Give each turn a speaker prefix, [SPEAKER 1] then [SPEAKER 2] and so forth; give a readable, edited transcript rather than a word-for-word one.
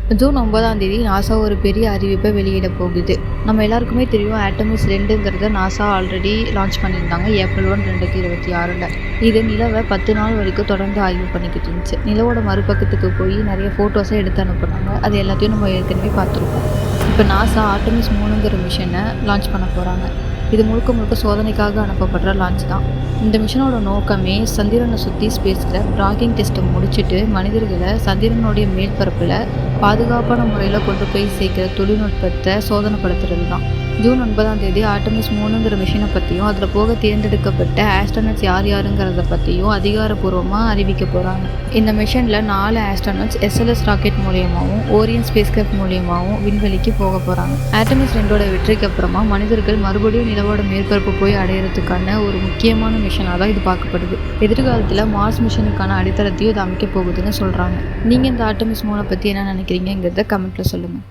[SPEAKER 1] June 9ஆம் தேதி NASA ஒரு பெரிய அறிவிப்பை வெளியிட போகுது. நம்ம எல்லாருக்குமே தெரியும், ஆர்டெமிஸ் 2ங்கிறத நாசா ஆல்ரெடி லான்ச் பண்ணியிருந்தாங்க ஏப்ரல் 1, 2026. இது நிலவை 10 நாள் வரைக்கும் தொடர்ந்து ஆய்வு பண்ணிக்கிட்டு இருந்துச்சு. நிலவோட மறுபக்கத்துக்கு போய் நிறைய ஃபோட்டோஸை எடுத்து அனுப்புனாங்க. அது எல்லாத்தையும் நம்ம ஏற்கனவே பார்த்துருக்கோம். இப்போ நாசா ஆர்டெமிஸ் 3ங்கிற மிஷனை லான்ச் பண்ண போகிறாங்க. இது முழுக்க முழுக்க சோதனைக்காக அனுப்பப்படுற லான்ச் தான். இந்த மிஷனோட நோக்கமே சந்திரனை சுற்றி ஸ்பேஸ் கிராஃப்ட் ராக்கிங் டெஸ்ட்டை முடிச்சுட்டு மனிதர்களை சந்திரனுடைய மேற்பரப்பில் பாதுகாப்பான முறையில் கொண்டு போய் சேர்க்கிற தொழில்நுட்பத்தை சோதனைப்படுத்துறது தான். ஜூன் 9ஆம் தேதி ஆர்டெமிஸ் 3ங்கிற மிஷனை பற்றியும் அதில் போக தேர்ந்தெடுக்கப்பட்ட ஆஸ்ட்ரோனட்ஸ் யார் யாருங்கிறத பற்றியும் அதிகாரப்பூர்வமாக அறிவிக்க போகிறாங்க. இந்த மிஷனில் 4 ஆஸ்ட்ரோனட்ஸ் SLS ராக்கெட் மூலியமாகவும் ஓரியன் ஸ்பேஸ் கிராஃப்ட் மூலியமாகவும் விண்வெளிக்கு போக போகிறாங்க. ஆர்டெமிஸ் 2ஓட வெற்றிக்கு அப்புறமா மனிதர்கள் மறுபடியும் நிலவோட மேற்பரப்பு போய் அடையிறதுக்கான ஒரு முக்கியமான மிஷனாக தான் இது பார்க்கப்படுது. எதிர்காலத்தில் மார்ஸ் மிஷனுக்கான அடித்தளத்தையும் இது அமைக்க போகுதுன்னு சொல்கிறாங்க. நீங்கள் இந்த ஆர்டெமிஸ் 3 பற்றி என்ன நினைக்கிறீங்கிறத கமெண்ட்டில் சொல்லுங்கள்.